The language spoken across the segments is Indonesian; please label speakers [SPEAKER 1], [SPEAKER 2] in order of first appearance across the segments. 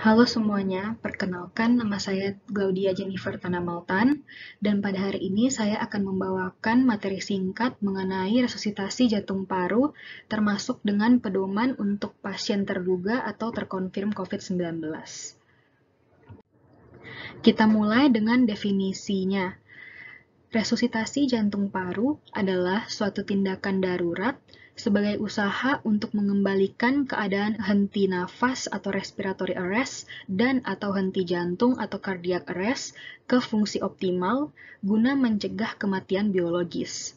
[SPEAKER 1] Halo semuanya, perkenalkan nama saya Glaudia Jennifer Tanamaltan, dan pada hari ini saya akan membawakan materi singkat mengenai resusitasi jantung paru, termasuk dengan pedoman untuk pasien terduga atau terkonfirm COVID-19. Kita mulai dengan definisinya. Resusitasi jantung paru adalah suatu tindakan darurat sebagai usaha untuk mengembalikan keadaan henti nafas atau respiratory arrest dan atau henti jantung atau cardiac arrest ke fungsi optimal guna mencegah kematian biologis.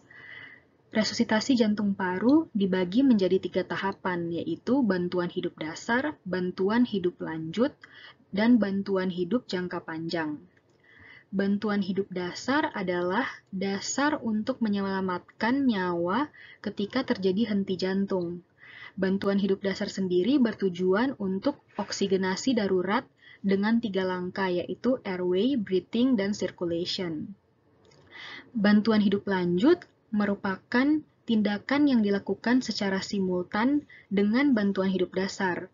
[SPEAKER 1] Resusitasi jantung paru dibagi menjadi 3 tahapan, yaitu bantuan hidup dasar, bantuan hidup lanjut, dan bantuan hidup jangka panjang. Bantuan hidup dasar adalah dasar untuk menyelamatkan nyawa ketika terjadi henti jantung. Bantuan hidup dasar sendiri bertujuan untuk oksigenasi darurat dengan 3 langkah, yaitu airway, breathing, dan circulation. Bantuan hidup lanjut merupakan tindakan yang dilakukan secara simultan dengan bantuan hidup dasar,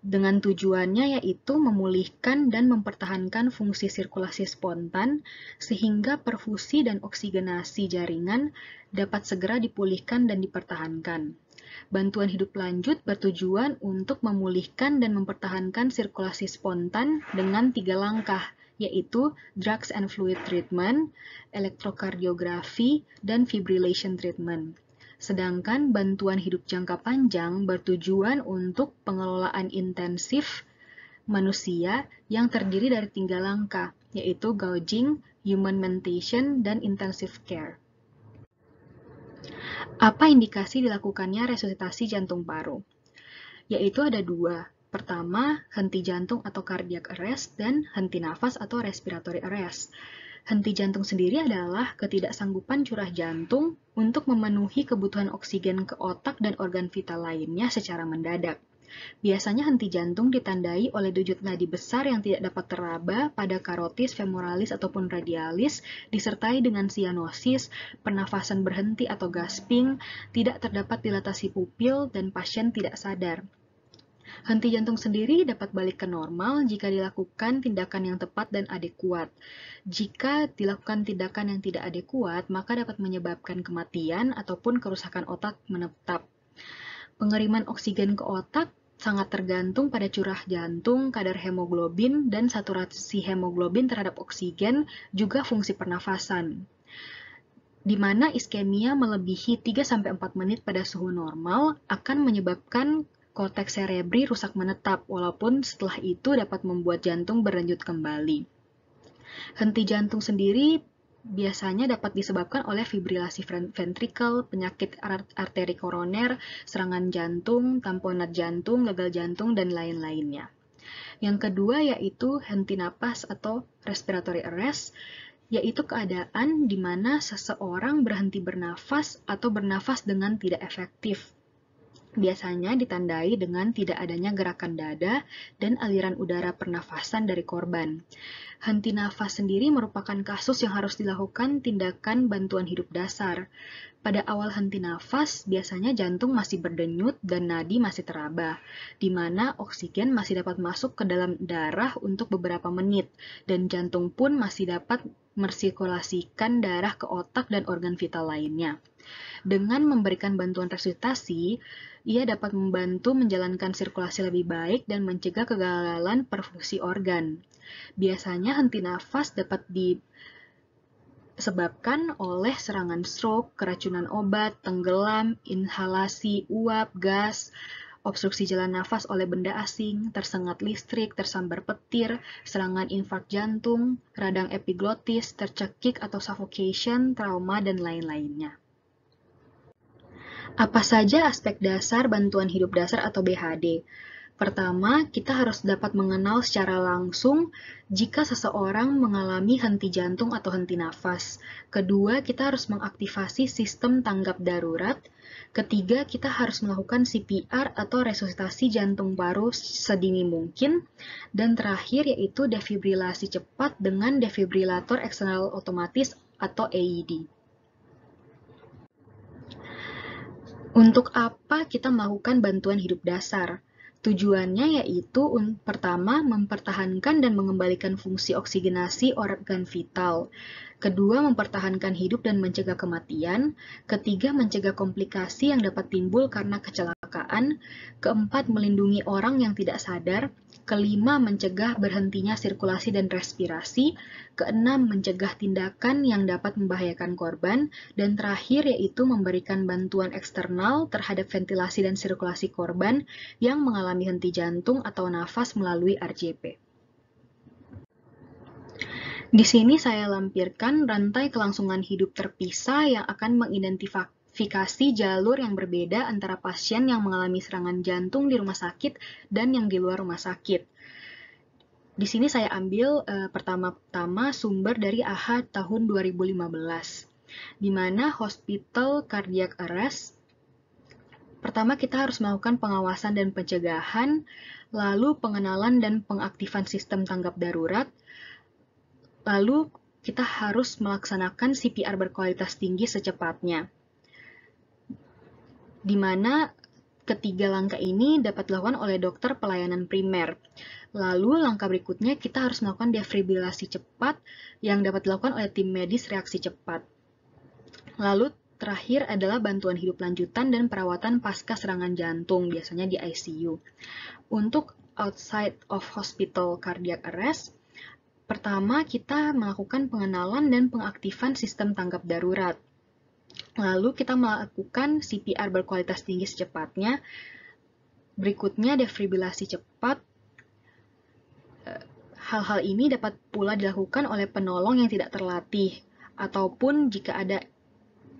[SPEAKER 1] dengan tujuannya yaitu memulihkan dan mempertahankan fungsi sirkulasi spontan sehingga perfusi dan oksigenasi jaringan dapat segera dipulihkan dan dipertahankan. Bantuan hidup lanjut bertujuan untuk memulihkan dan mempertahankan sirkulasi spontan dengan 3 langkah, yaitu drugs and fluid treatment, elektrokardiografi, dan fibrillation treatment. Sedangkan bantuan hidup jangka panjang bertujuan untuk pengelolaan intensif manusia yang terdiri dari 3 langkah, yaitu gouging, human mentation, dan intensive care. Apa indikasi dilakukannya resusitasi jantung paru? Yaitu ada 2. Pertama, henti jantung atau cardiac arrest, dan henti nafas atau respiratory arrest. Henti jantung sendiri adalah ketidaksanggupan curah jantung untuk memenuhi kebutuhan oksigen ke otak dan organ vital lainnya secara mendadak. Biasanya henti jantung ditandai oleh denyut nadi besar yang tidak dapat teraba pada karotis, femoralis, ataupun radialis, disertai dengan sianosis, pernafasan berhenti atau gasping, tidak terdapat dilatasi pupil, dan pasien tidak sadar. Henti jantung sendiri dapat balik ke normal jika dilakukan tindakan yang tepat dan adekuat. Jika dilakukan tindakan yang tidak adekuat, maka dapat menyebabkan kematian ataupun kerusakan otak menetap. Pengiriman oksigen ke otak sangat tergantung pada curah jantung, kadar hemoglobin, dan saturasi hemoglobin terhadap oksigen, juga fungsi pernafasan. Di mana iskemia melebihi 3-4 menit pada suhu normal akan menyebabkan korteks cerebri rusak menetap, walaupun setelah itu dapat membuat jantung berlanjut kembali. Henti jantung sendiri biasanya dapat disebabkan oleh fibrilasi ventrikel, penyakit arteri koroner, serangan jantung, tamponat jantung, gagal jantung, dan lain-lainnya. Yang kedua yaitu henti napas atau respiratory arrest, yaitu keadaan di mana seseorang berhenti bernafas atau bernafas dengan tidak efektif. Biasanya ditandai dengan tidak adanya gerakan dada dan aliran udara pernafasan dari korban. Henti nafas sendiri merupakan kasus yang harus dilakukan tindakan bantuan hidup dasar. Pada awal henti nafas, biasanya jantung masih berdenyut dan nadi masih teraba, di mana oksigen masih dapat masuk ke dalam darah untuk beberapa menit, dan jantung pun masih dapat mersirkulasikan darah ke otak dan organ vital lainnya. Dengan memberikan bantuan resusitasi, ia dapat membantu menjalankan sirkulasi lebih baik dan mencegah kegagalan perfungsi organ. Biasanya henti nafas dapat disebabkan oleh serangan stroke, keracunan obat, tenggelam, inhalasi uap, gas, obstruksi jalan nafas oleh benda asing, tersengat listrik, tersambar petir, serangan infark jantung, radang epiglotis, tercekik atau suffocation, trauma, dan lain-lainnya. Apa saja aspek dasar bantuan hidup dasar atau BHD? Pertama, kita harus dapat mengenal secara langsung jika seseorang mengalami henti jantung atau henti nafas. Kedua, kita harus mengaktifasi sistem tanggap darurat. Ketiga, kita harus melakukan CPR atau resusitasi jantung paru sedini mungkin. Dan terakhir yaitu defibrilasi cepat dengan defibrilator eksternal otomatis atau AED. Untuk apa kita melakukan bantuan hidup dasar? Tujuannya yaitu pertama, mempertahankan dan mengembalikan fungsi oksigenasi organ vital. Kedua, mempertahankan hidup dan mencegah kematian. Ketiga, mencegah komplikasi yang dapat timbul karena kecelakaan. Keempat, melindungi orang yang tidak sadar. Kelima, mencegah berhentinya sirkulasi dan respirasi. Keenam, mencegah tindakan yang dapat membahayakan korban. Dan terakhir, yaitu memberikan bantuan eksternal terhadap ventilasi dan sirkulasi korban yang mengalami henti jantung atau nafas melalui RJP. Di sini saya lampirkan rantai kelangsungan hidup terpisah yang akan mengidentifikasi jalur yang berbeda antara pasien yang mengalami serangan jantung di rumah sakit dan yang di luar rumah sakit. Di sini saya ambil pertama-tama sumber dari AHA tahun 2015, di mana hospital cardiac arrest. Pertama, kita harus melakukan pengawasan dan pencegahan, lalu pengenalan dan pengaktifan sistem tanggap darurat, lalu kita harus melaksanakan CPR berkualitas tinggi secepatnya. Di mana ketiga langkah ini dapat dilakukan oleh dokter pelayanan primer. Lalu langkah berikutnya kita harus melakukan defibrilasi cepat yang dapat dilakukan oleh tim medis reaksi cepat. Lalu terakhir adalah bantuan hidup lanjutan dan perawatan pasca serangan jantung, biasanya di ICU. Untuk outside of hospital cardiac arrest, pertama, kita melakukan pengenalan dan pengaktifan sistem tanggap darurat. Lalu kita melakukan CPR berkualitas tinggi secepatnya. Berikutnya, defibrilasi cepat. Hal-hal ini dapat pula dilakukan oleh penolong yang tidak terlatih, ataupun jika ada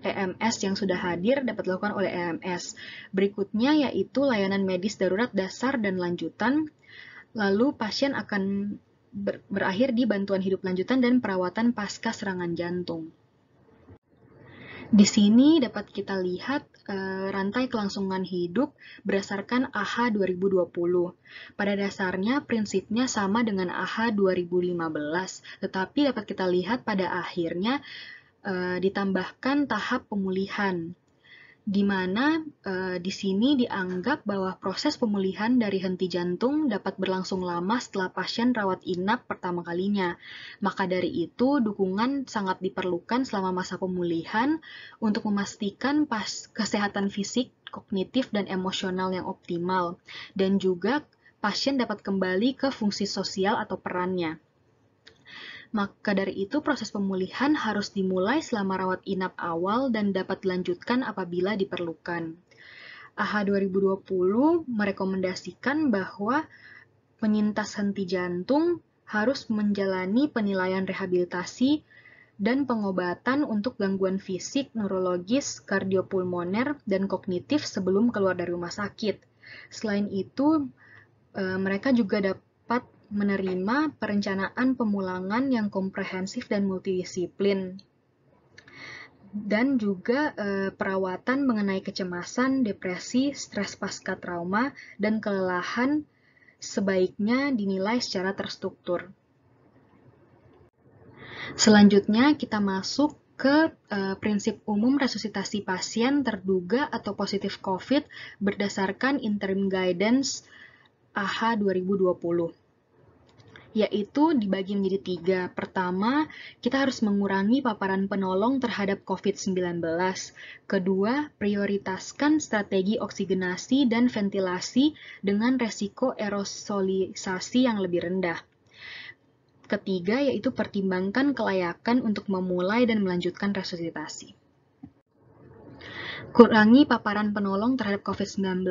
[SPEAKER 1] EMS yang sudah hadir dapat dilakukan oleh EMS. Berikutnya yaitu layanan medis darurat dasar dan lanjutan. Lalu pasien akan berakhir di bantuan hidup lanjutan dan perawatan pasca serangan jantung. Di sini dapat kita lihat rantai kelangsungan hidup berdasarkan AHA 2020. Pada dasarnya prinsipnya sama dengan AHA 2015, tetapi dapat kita lihat pada akhirnya ditambahkan tahap pemulihan, di mana di sini dianggap bahwa proses pemulihan dari henti jantung dapat berlangsung lama setelah pasien rawat inap pertama kalinya. Maka dari itu, dukungan sangat diperlukan selama masa pemulihan untuk memastikan kesehatan fisik, kognitif, dan emosional yang optimal, dan juga pasien dapat kembali ke fungsi sosial atau perannya. Maka dari itu, proses pemulihan harus dimulai selama rawat inap awal dan dapat dilanjutkan apabila diperlukan. AHA 2020 merekomendasikan bahwa penyintas henti jantung harus menjalani penilaian rehabilitasi dan pengobatan untuk gangguan fisik, neurologis, kardiopulmoner, dan kognitif sebelum keluar dari rumah sakit. Selain itu, mereka juga dapat menerima perencanaan pemulangan yang komprehensif dan multidisiplin, dan juga perawatan mengenai kecemasan, depresi, stres pasca trauma, dan kelelahan sebaiknya dinilai secara terstruktur. Selanjutnya kita masuk ke prinsip umum resusitasi pasien terduga atau positif COVID berdasarkan interim guidance AHA 2020. Yaitu dibagi menjadi 3. Pertama, kita harus mengurangi paparan penolong terhadap COVID-19. Kedua, prioritaskan strategi oksigenasi dan ventilasi dengan resiko aerosolisasi yang lebih rendah. Ketiga, yaitu pertimbangkan kelayakan untuk memulai dan melanjutkan resusitasi. Kurangi paparan penolong terhadap COVID-19.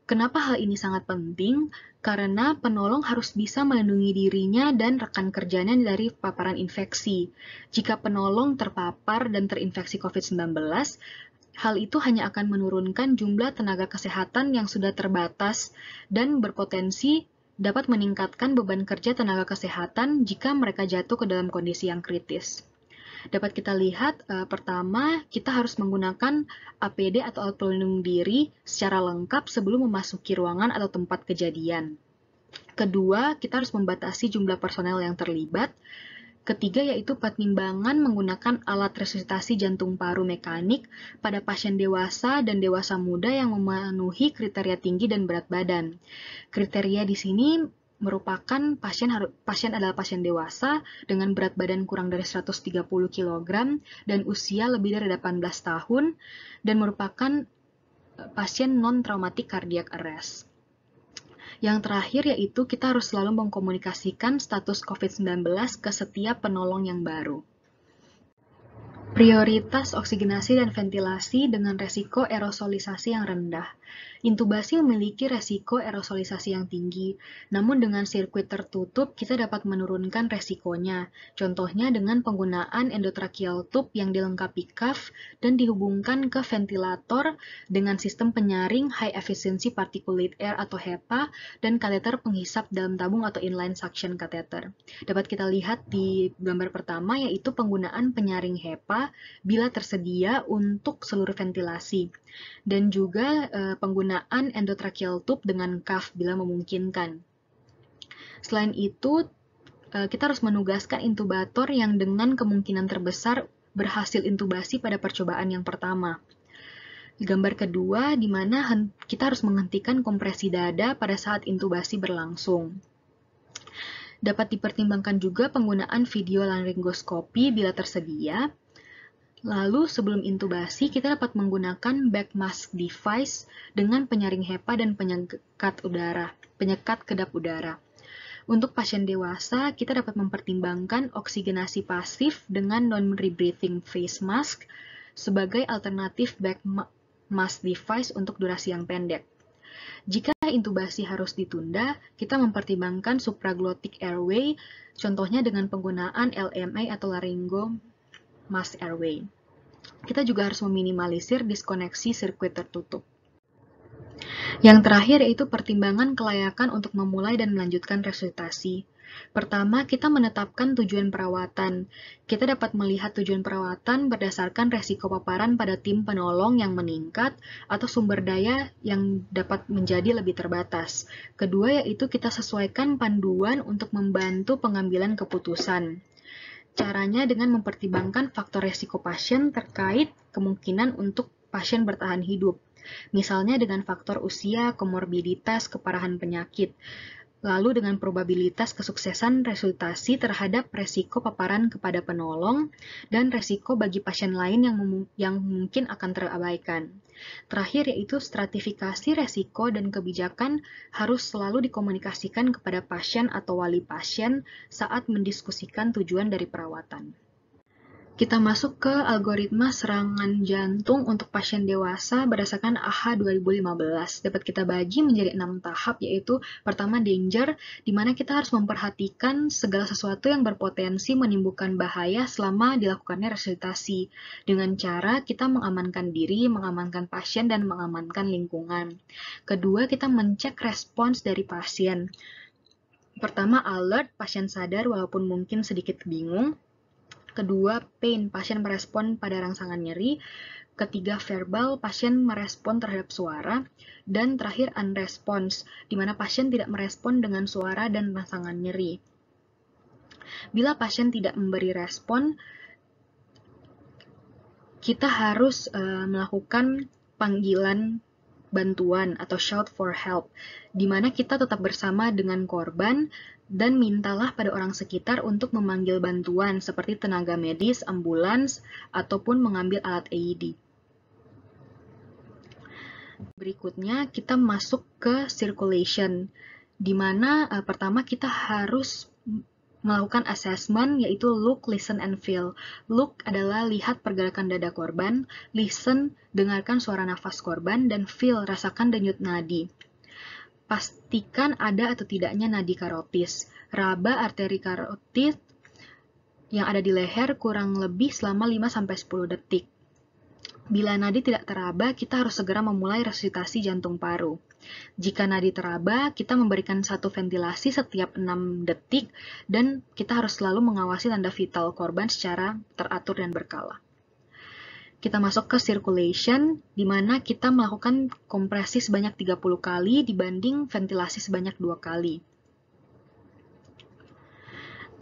[SPEAKER 1] Kenapa hal ini sangat penting? Karena penolong harus bisa melindungi dirinya dan rekan kerjanya dari paparan infeksi. Jika penolong terpapar dan terinfeksi COVID-19, hal itu hanya akan menurunkan jumlah tenaga kesehatan yang sudah terbatas dan berpotensi dapat meningkatkan beban kerja tenaga kesehatan jika mereka jatuh ke dalam kondisi yang kritis. Dapat kita lihat, pertama, kita harus menggunakan APD atau alat pelindung diri secara lengkap sebelum memasuki ruangan atau tempat kejadian. Kedua, kita harus membatasi jumlah personel yang terlibat. Ketiga yaitu pertimbangan menggunakan alat resusitasi jantung paru mekanik pada pasien dewasa dan dewasa muda yang memenuhi kriteria tinggi dan berat badan. Kriteria di sini merupakan pasien adalah pasien dewasa dengan berat badan kurang dari 130 kg dan usia lebih dari 18 tahun dan merupakan pasien non-traumatic cardiac arrest. Yang terakhir yaitu kita harus selalu mengkomunikasikan status COVID-19 ke setiap penolong yang baru. Prioritas oksigenasi dan ventilasi dengan resiko aerosolisasi yang rendah. Intubasi memiliki resiko aerosolisasi yang tinggi, namun dengan sirkuit tertutup kita dapat menurunkan resikonya. Contohnya dengan penggunaan endotracheal tube yang dilengkapi cuff dan dihubungkan ke ventilator dengan sistem penyaring high efficiency particulate air atau HEPA dan kateter penghisap dalam tabung atau inline suction catheter. Dapat kita lihat di gambar pertama yaitu penggunaan penyaring HEPA bila tersedia untuk seluruh ventilasi dan juga penggunaan endotracheal tube dengan cuff bila memungkinkan. Selain itu, kita harus menugaskan intubator yang dengan kemungkinan terbesar berhasil intubasi pada percobaan yang pertama. Gambar kedua, di mana kita harus menghentikan kompresi dada pada saat intubasi berlangsung. Dapat dipertimbangkan juga penggunaan video laryngoskopi bila tersedia. Lalu sebelum intubasi, kita dapat menggunakan back mask device dengan penyaring HEPA dan penyekat kedap udara. Untuk pasien dewasa, kita dapat mempertimbangkan oksigenasi pasif dengan non-rebreathing face mask sebagai alternatif back mask device untuk durasi yang pendek. Jika intubasi harus ditunda, kita mempertimbangkan supraglottic airway, contohnya dengan penggunaan LMA atau laryngo mask airway. Kita juga harus meminimalisir diskoneksi sirkuit tertutup. Yang terakhir yaitu pertimbangan kelayakan untuk memulai dan melanjutkan resusitasi. Pertama, kita menetapkan tujuan perawatan. Kita dapat melihat tujuan perawatan berdasarkan resiko paparan pada tim penolong yang meningkat atau sumber daya yang dapat menjadi lebih terbatas. Kedua, yaitu kita sesuaikan panduan untuk membantu pengambilan keputusan. Caranya dengan mempertimbangkan faktor resiko pasien terkait kemungkinan untuk pasien bertahan hidup. Misalnya dengan faktor usia, komorbiditas, keparahan penyakit. Lalu dengan probabilitas kesuksesan resusitasi terhadap resiko paparan kepada penolong dan resiko bagi pasien lain yang mungkin akan terabaikan. Terakhir yaitu stratifikasi resiko dan kebijakan harus selalu dikomunikasikan kepada pasien atau wali pasien saat mendiskusikan tujuan dari perawatan. Kita masuk ke algoritma serangan jantung untuk pasien dewasa berdasarkan AHA 2015. Dapat kita bagi menjadi 6 tahap, yaitu pertama danger, di mana kita harus memperhatikan segala sesuatu yang berpotensi menimbulkan bahaya selama dilakukannya resusitasi. Dengan cara kita mengamankan diri, mengamankan pasien, dan mengamankan lingkungan. Kedua, kita mencek respons dari pasien. Pertama, alert, pasien sadar walaupun mungkin sedikit bingung. Kedua, pain, pasien merespon pada rangsangan nyeri. Ketiga, verbal, pasien merespon terhadap suara. Dan terakhir, unresponse, di mana pasien tidak merespon dengan suara dan rangsangan nyeri. Bila pasien tidak memberi respon, kita harus melakukan panggilan bantuan atau shout for help, di mana kita tetap bersama dengan korban dan mintalah pada orang sekitar untuk memanggil bantuan seperti tenaga medis, ambulans, ataupun mengambil alat AED. Berikutnya kita masuk ke circulation, di mana pertama kita harus melakukan assessment yaitu look, listen, and feel. Look adalah lihat pergerakan dada korban, listen, dengarkan suara nafas korban, dan feel, rasakan denyut nadi. Pastikan ada atau tidaknya nadi karotis. Raba arteri karotis yang ada di leher kurang lebih selama 5-10 detik. Bila nadi tidak teraba, kita harus segera memulai resusitasi jantung paru. Jika nadi teraba, kita memberikan satu ventilasi setiap 6 detik dan kita harus selalu mengawasi tanda vital korban secara teratur dan berkala. Kita masuk ke circulation, di mana kita melakukan kompresi sebanyak 30 kali dibanding ventilasi sebanyak 2 kali.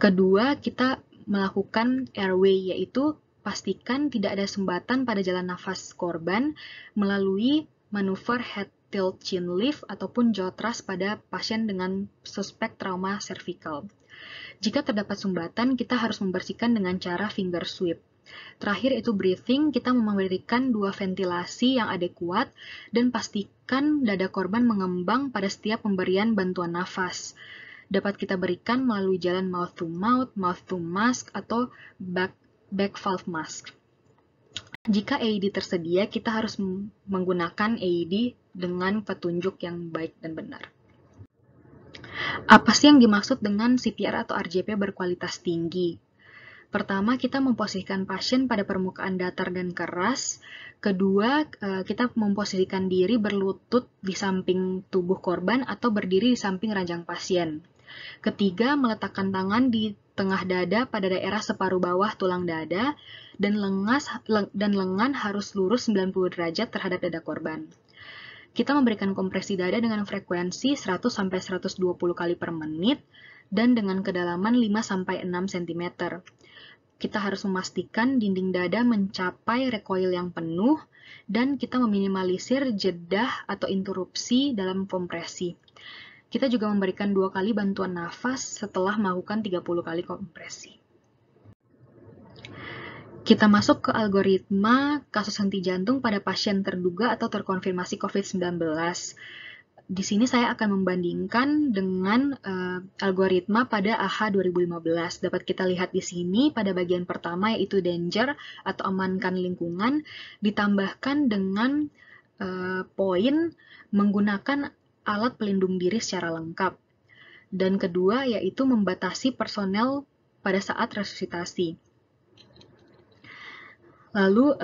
[SPEAKER 1] Kedua, kita melakukan airway, yaitu pastikan tidak ada sumbatan pada jalan nafas korban melalui manuver head tilt chin lift ataupun jaw thrust pada pasien dengan suspek trauma cervical. Jika terdapat sumbatan, kita harus membersihkan dengan cara finger sweep. Terakhir itu breathing, kita memberikan 2 ventilasi yang adekuat dan pastikan dada korban mengembang pada setiap pemberian bantuan nafas. Dapat kita berikan melalui jalan mouth to mask, atau back valve mask. Jika AED tersedia, kita harus menggunakan AED dengan petunjuk yang baik dan benar. Apa sih yang dimaksud dengan CPR atau RJP berkualitas tinggi? Pertama, kita memposisikan pasien pada permukaan datar dan keras. Kedua, kita memposisikan diri berlutut di samping tubuh korban atau berdiri di samping ranjang pasien. Ketiga, meletakkan tangan di tengah dada pada daerah separuh bawah tulang dada dan lengan harus lurus 90 derajat terhadap dada korban. Kita memberikan kompresi dada dengan frekuensi 100-120 kali per menit dan dengan kedalaman 5-6 cm. Kita harus memastikan dinding dada mencapai recoil yang penuh dan kita meminimalisir jedah atau interupsi dalam kompresi. Kita juga memberikan 2 kali bantuan nafas setelah melakukan 30 kali kompresi. Kita masuk ke algoritma kasus henti jantung pada pasien terduga atau terkonfirmasi COVID-19. Di sini saya akan membandingkan dengan algoritma pada AHA 2015. Dapat kita lihat di sini pada bagian pertama, yaitu danger atau amankan lingkungan, ditambahkan dengan poin menggunakan alat pelindung diri secara lengkap. Dan kedua, yaitu membatasi personel pada saat resusitasi. Lalu,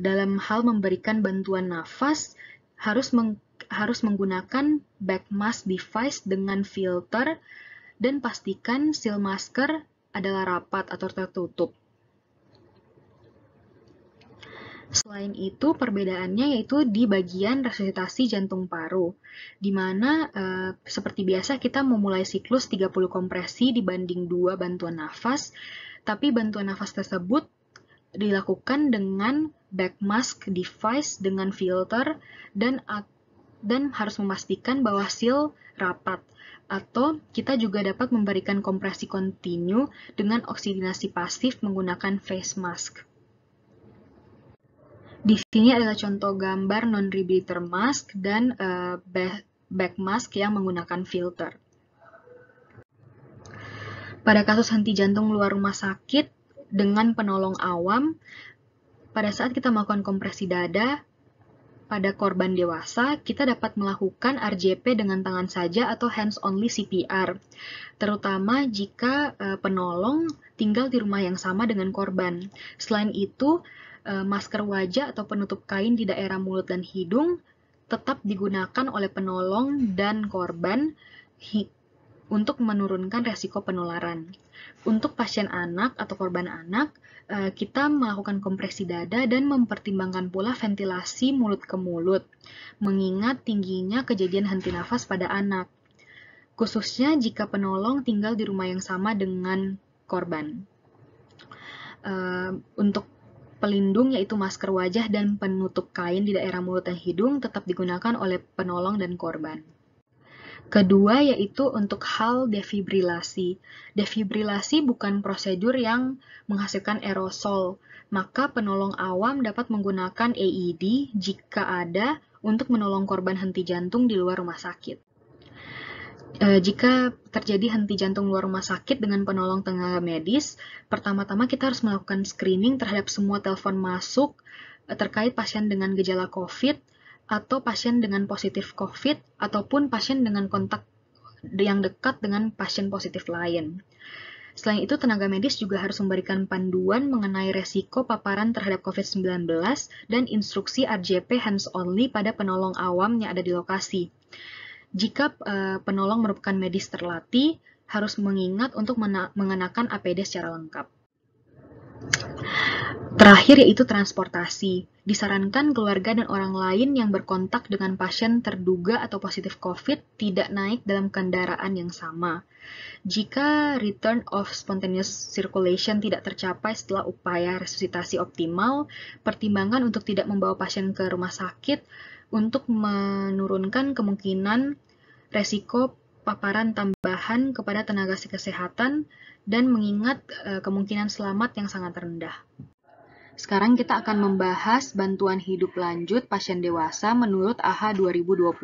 [SPEAKER 1] dalam hal memberikan bantuan nafas, harus menggunakan back mask device dengan filter dan pastikan seal masker adalah rapat atau tertutup. Selain itu, perbedaannya yaitu di bagian resusitasi jantung paru, di mana seperti biasa kita memulai siklus 30 kompresi dibanding 2 bantuan nafas, tapi bantuan nafas tersebut dilakukan dengan back mask device dengan filter dan harus memastikan bahwa seal rapat. Atau kita juga dapat memberikan kompresi kontinu dengan oksigenasi pasif menggunakan face mask. Di sini adalah contoh gambar non-rebreather mask dan back mask yang menggunakan filter. Pada kasus henti jantung luar rumah sakit dengan penolong awam, pada saat kita melakukan kompresi dada pada korban dewasa, kita dapat melakukan RJP dengan tangan saja atau hands-only CPR, terutama jika penolong tinggal di rumah yang sama dengan korban. Selain itu, masker wajah atau penutup kain di daerah mulut dan hidung tetap digunakan oleh penolong dan korban untuk menurunkan resiko penularan. Untuk pasien anak atau korban anak, kita melakukan kompresi dada dan mempertimbangkan pula ventilasi mulut ke mulut, mengingat tingginya kejadian henti nafas pada anak, khususnya jika penolong tinggal di rumah yang sama dengan korban. Untuk pelindung yaitu masker wajah dan penutup kain di daerah mulut dan hidung tetap digunakan oleh penolong dan korban. Kedua yaitu untuk hal defibrilasi. Defibrilasi bukan prosedur yang menghasilkan aerosol, maka penolong awam dapat menggunakan AED jika ada untuk menolong korban henti jantung di luar rumah sakit. Jika terjadi henti jantung luar rumah sakit dengan penolong tenaga medis, pertama-tama kita harus melakukan screening terhadap semua telepon masuk terkait pasien dengan gejala COVID atau pasien dengan positif COVID ataupun pasien dengan kontak yang dekat dengan pasien positif lain. Selain itu, tenaga medis juga harus memberikan panduan mengenai resiko paparan terhadap COVID-19 dan instruksi RJP hands-only pada penolong awam yang ada di lokasi. Jika penolong merupakan medis terlatih, harus mengingat untuk mengenakan APD secara lengkap. Terakhir yaitu transportasi. Disarankan keluarga dan orang lain yang berkontak dengan pasien terduga atau positif COVID tidak naik dalam kendaraan yang sama. Jika return of spontaneous circulation tidak tercapai setelah upaya resusitasi optimal, pertimbangkan untuk tidak membawa pasien ke rumah sakit untuk menurunkan kemungkinan resiko paparan tambahan kepada tenaga kesehatan dan mengingat kemungkinan selamat yang sangat rendah. Sekarang kita akan membahas bantuan hidup lanjut pasien dewasa menurut AHA 2020.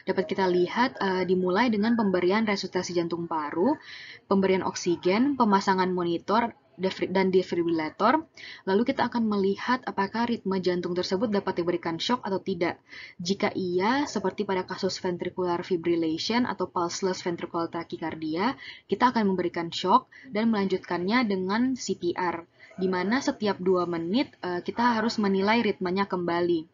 [SPEAKER 1] Dapat kita lihat dimulai dengan pemberian resusitasi jantung paru, pemberian oksigen, pemasangan monitor, dan defibrilator. Lalu kita akan melihat apakah ritme jantung tersebut dapat diberikan shock atau tidak. Jika iya, seperti pada kasus ventricular fibrillation atau pulseless ventricular tachycardia, kita akan memberikan shock dan melanjutkannya dengan CPR, di mana setiap 2 menit kita harus menilai ritmenya kembali.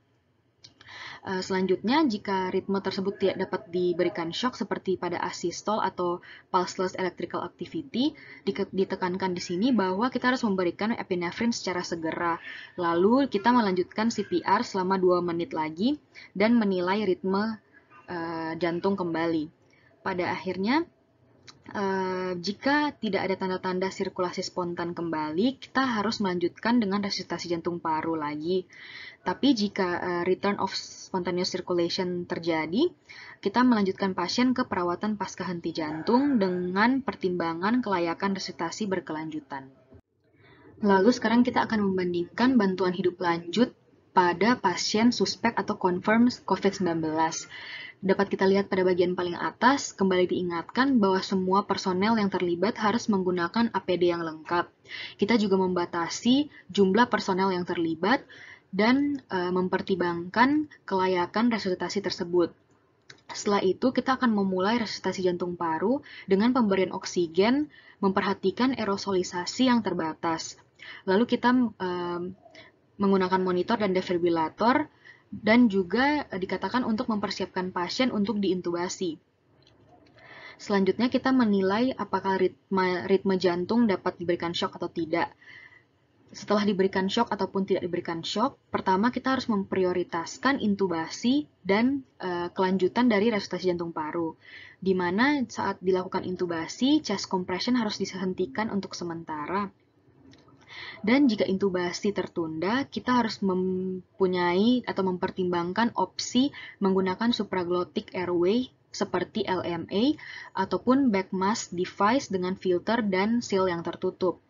[SPEAKER 1] Selanjutnya, jika ritme tersebut tidak dapat diberikan shock seperti pada asystole atau pulseless electrical activity, ditekankan di sini bahwa kita harus memberikan epinefrin secara segera. Lalu kita melanjutkan CPR selama 2 menit lagi dan menilai ritme jantung kembali. Pada akhirnya, jika tidak ada tanda-tanda sirkulasi spontan kembali, kita harus melanjutkan dengan resusitasi jantung paru lagi. Tapi jika return of spontaneous circulation terjadi, kita melanjutkan pasien ke perawatan pasca henti jantung dengan pertimbangan kelayakan resusitasi berkelanjutan. Lalu sekarang kita akan membandingkan bantuan hidup lanjut pada pasien suspek atau confirm COVID-19. Dapat kita lihat pada bagian paling atas, kembali diingatkan bahwa semua personel yang terlibat harus menggunakan APD yang lengkap. Kita juga membatasi jumlah personel yang terlibat dan mempertimbangkan kelayakan resusitasi tersebut. Setelah itu, kita akan memulai resusitasi jantung paru dengan pemberian oksigen, memperhatikan aerosolisasi yang terbatas. Lalu kita menggunakan monitor dan defibrilator, dan juga dikatakan untuk mempersiapkan pasien untuk diintubasi. Selanjutnya kita menilai apakah ritme jantung dapat diberikan shock atau tidak. Setelah diberikan shock ataupun tidak diberikan shock, pertama kita harus memprioritaskan intubasi dan kelanjutan dari resusitasi jantung paru. Di mana saat dilakukan intubasi, chest compression harus dihentikan untuk sementara. Dan jika intubasi tertunda, kita harus mempunyai atau mempertimbangkan opsi menggunakan supraglottic airway seperti LMA ataupun backmask device dengan filter dan seal yang tertutup.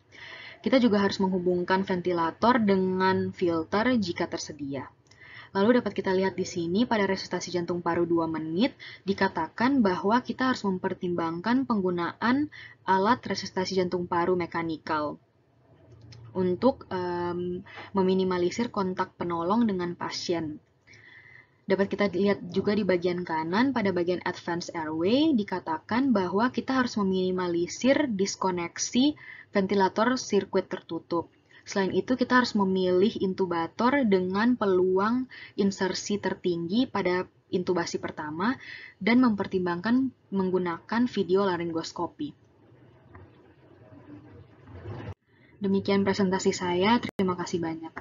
[SPEAKER 1] Kita juga harus menghubungkan ventilator dengan filter jika tersedia. Lalu dapat kita lihat di sini pada resusitasi jantung paru 2 menit, dikatakan bahwa kita harus mempertimbangkan penggunaan alat resusitasi jantung paru mekanikal untuk meminimalisir kontak penolong dengan pasien. Dapat kita lihat juga di bagian kanan pada bagian advanced airway dikatakan bahwa kita harus meminimalisir diskoneksi ventilator sirkuit tertutup. Selain itu, kita harus memilih intubator dengan peluang insersi tertinggi pada intubasi pertama dan mempertimbangkan menggunakan video laryngoskopi. Demikian presentasi saya, terima kasih banyak.